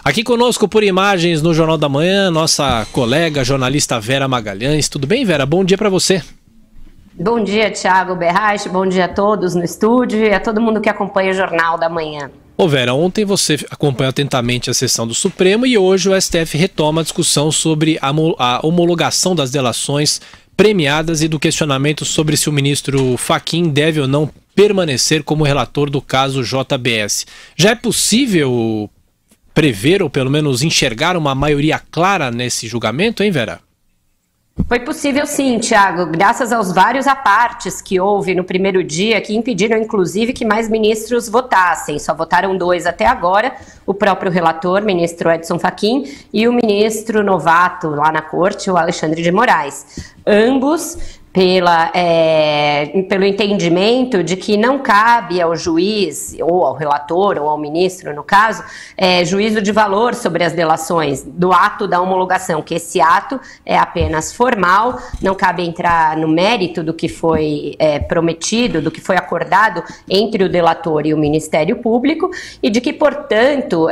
Aqui conosco por imagens no Jornal da Manhã, nossa colega jornalista Vera Magalhães. Tudo bem, Vera? Bom dia para você. Bom dia, Thiago Berraich, bom dia a todos no estúdio e a todo mundo que acompanha o Jornal da Manhã. Ô Vera, ontem você acompanhou atentamente a sessão do Supremo e hoje o STF retoma a discussão sobre a homologação das delações premiadas e do questionamento sobre se o ministro Fachin deve ou não permanecer como relator do caso JBS. Já é possível prever ou pelo menos enxergar uma maioria clara nesse julgamento, hein, Vera? Foi possível sim, Thiago, graças aos vários apartes que houve no primeiro dia, que impediram inclusive que mais ministros votassem. Só votaram 2 até agora, o próprio relator, ministro Edson Fachin, e o ministro novato lá na corte, o Alexandre de Moraes. Ambos pelo entendimento de que não cabe ao juiz, ou ao relator, ou ao ministro, no caso, juízo de valor sobre as delações do ato da homologação, que esse ato é apenas formal, não cabe entrar no mérito do que foi prometido, do que foi acordado entre o delator e o Ministério Público, e de que, portanto,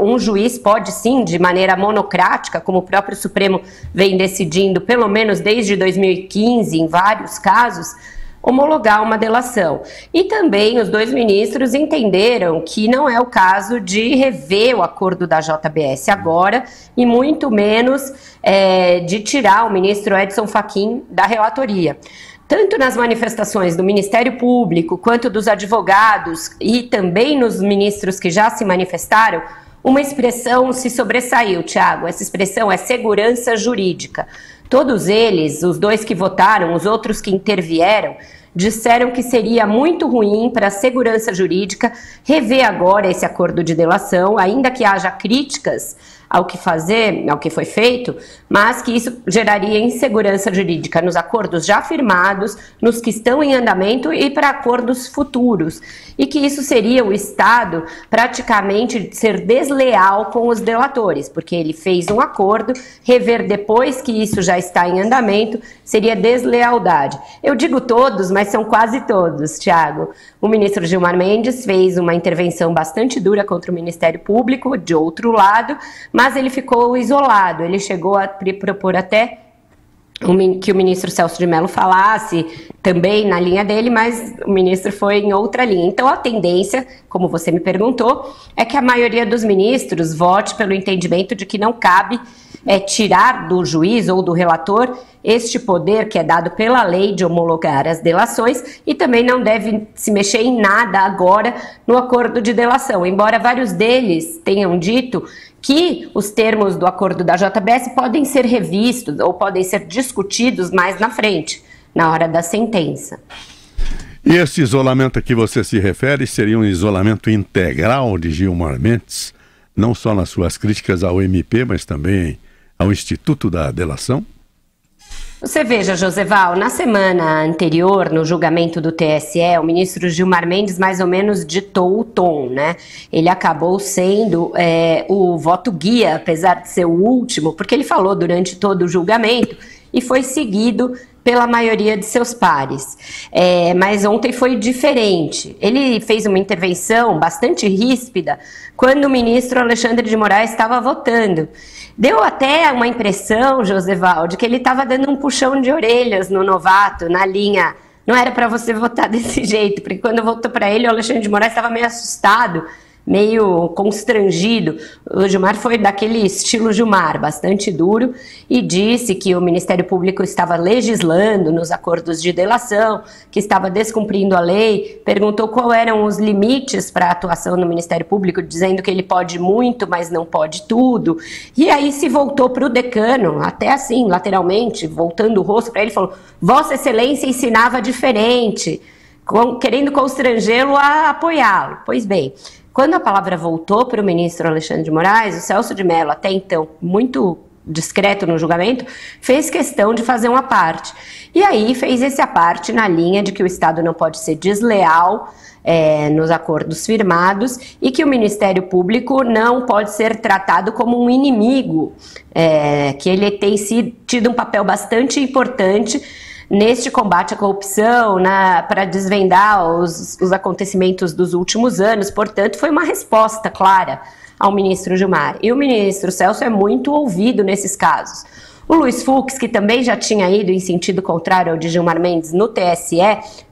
um juiz pode sim, de maneira monocrática, como o próprio Supremo vem decidindo, pelo menos desde 2015, em vários casos, homologar uma delação. E também os 2 ministros entenderam que não é o caso de rever o acordo da JBS agora, e muito menos de tirar o ministro Edson Fachin da relatoria. Tanto nas manifestações do Ministério Público, quanto dos advogados e também nos ministros que já se manifestaram, uma expressão se sobressaiu, Thiago. Essa expressão é segurança jurídica. Todos eles, os 2 que votaram, os outros que intervieram, disseram que seria muito ruim para a segurança jurídica rever agora esse acordo de delação, ainda que haja críticas ao que foi feito, mas que isso geraria insegurança jurídica nos acordos já firmados, nos que estão em andamento e para acordos futuros, e que isso seria o Estado praticamente ser desleal com os delatores, porque ele fez um acordo, rever depois que isso já está em andamento seria deslealdade. Eu digo todos, mas são quase todos, Thiago. O ministro Gilmar Mendes fez uma intervenção bastante dura contra o Ministério Público, de outro lado, mas ele ficou isolado. Ele chegou a propor até que o ministro Celso de Mello falasse também na linha dele, mas o ministro foi em outra linha. Então a tendência, como você me perguntou, é que a maioria dos ministros vote pelo entendimento de que não cabe tirar do juiz ou do relator este poder que é dado pela lei de homologar as delações, e também não deve se mexer em nada agora no acordo de delação, embora vários deles tenham dito que os termos do acordo da JBS podem ser revistos ou podem ser discutidos mais na frente, na hora da sentença. E esse isolamento a que você se refere seria um isolamento integral de Gilmar Mendes, não só nas suas críticas ao MP, mas também ao Instituto da Delação? Você veja, Joseval, na semana anterior, no julgamento do TSE, o ministro Gilmar Mendes mais ou menos ditou o tom, né? Ele acabou sendo o voto guia, apesar de ser o último, porque ele falou durante todo o julgamento e foi seguido pela maioria de seus pares. Mas ontem foi diferente. Ele fez uma intervenção bastante ríspida quando o ministro Alexandre de Moraes estava votando. Deu até uma impressão, Joseval, de que ele estava dando um puxão de orelhas no novato, na linha, não era para você votar desse jeito, porque quando voltou para ele, o Alexandre de Moraes estava meio assustado, meio constrangido. O Gilmar foi daquele estilo Gilmar, bastante duro, e disse que o Ministério Público estava legislando nos acordos de delação, que estava descumprindo a lei, perguntou quais eram os limites para a atuação no Ministério Público, dizendo que ele pode muito, mas não pode tudo. E aí se voltou para o decano, até assim, lateralmente, voltando o rosto para ele, falou: Vossa Excelência ensinava diferente, querendo constrangê-lo a apoiá-lo. Pois bem, quando a palavra voltou para o ministro Alexandre de Moraes, o Celso de Mello, até então muito discreto no julgamento, fez questão de fazer uma parte. E aí fez esse aparte na linha de que o Estado não pode ser desleal nos acordos firmados e que o Ministério Público não pode ser tratado como um inimigo, que ele tem tido um papel bastante importante neste combate à corrupção, para desvendar os acontecimentos dos últimos anos. Portanto, foi uma resposta clara ao ministro Gilmar. E o ministro Celso é muito ouvido nesses casos. O Luiz Fux, que também já tinha ido em sentido contrário ao de Gilmar Mendes no TSE,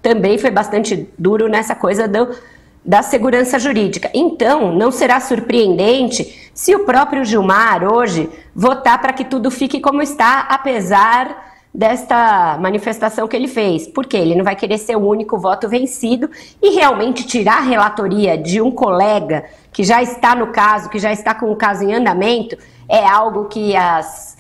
também foi bastante duro nessa coisa da segurança jurídica. Então, não será surpreendente se o próprio Gilmar hoje votar para que tudo fique como está, apesar desta manifestação que ele fez. Porque ele não vai querer ser o único voto vencido e realmente tirar a relatoria de um colega que já está no caso, que já está com o caso em andamento, é algo que as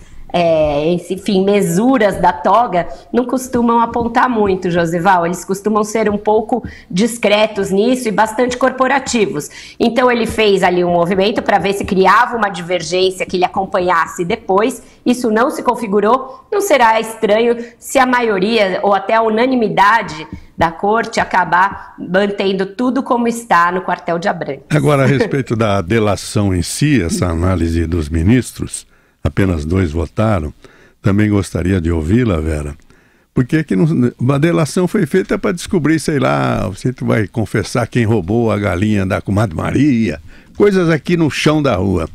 mesuras da toga não costumam apontar muito, Josival. Eles costumam ser um pouco discretos nisso e bastante corporativos. Então ele fez ali um movimento para ver se criava uma divergência que ele acompanhasse depois. Isso não se configurou. Não será estranho se a maioria ou até a unanimidade da corte acabar mantendo tudo como está no quartel de Abrantes. Agora, a respeito da delação em si, essa análise dos ministros, apenas 2 votaram. Também gostaria de ouvi-la, Vera. Porque é que uma delação foi feita para descobrir, sei lá, você vai confessar quem roubou a galinha da comadre Maria, coisas aqui no chão da rua.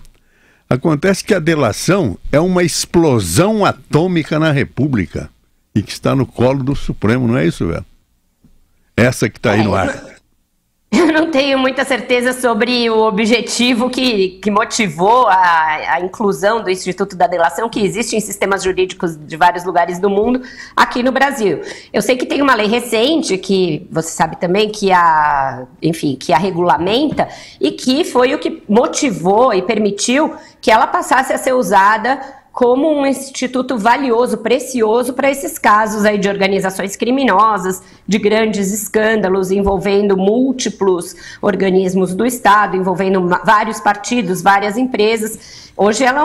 Acontece que a delação é uma explosão atômica na República e que está no colo do Supremo, não é isso, Vera? Essa que está aí no ar. Eu não tenho muita certeza sobre o objetivo que motivou a inclusão do Instituto da Delação, que existe em sistemas jurídicos de vários lugares do mundo, aqui no Brasil. Eu sei que tem uma lei recente, que você sabe também, que a regulamenta, e que foi o que motivou e permitiu que ela passasse a ser usada como um instituto valioso, precioso para esses casos aí de organizações criminosas, de grandes escândalos envolvendo múltiplos organismos do Estado, envolvendo vários partidos, várias empresas. Hoje ela é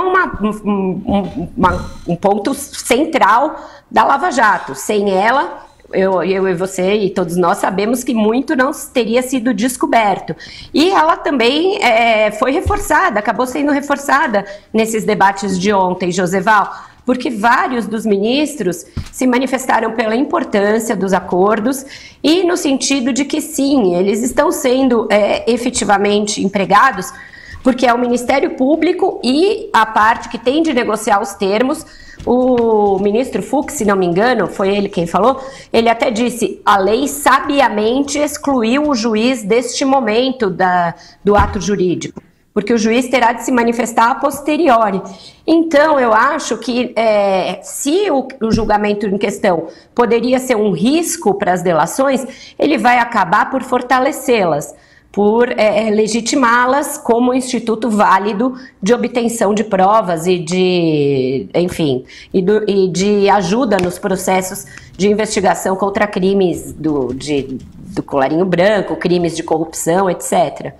um ponto central da Lava Jato. Sem ela, eu e você e todos nós sabemos que muito não teria sido descoberto. E ela também foi reforçada, acabou sendo reforçada nesses debates de ontem, Joseval, porque vários dos ministros se manifestaram pela importância dos acordos e no sentido de que sim, eles estão sendo efetivamente empregados, porque é o Ministério Público e a parte que tem de negociar os termos. O ministro Fux, se não me engano, foi ele quem falou, ele até disse, a lei sabiamente excluiu o juiz deste momento do ato jurídico, porque o juiz terá de se manifestar a posteriori. Então, eu acho que se o julgamento em questão poderia ser um risco para as delações, ele vai acabar por fortalecê-las, por legitimá-las como um instituto válido de obtenção de provas e de ajuda nos processos de investigação contra crimes do colarinho branco, crimes de corrupção, etc.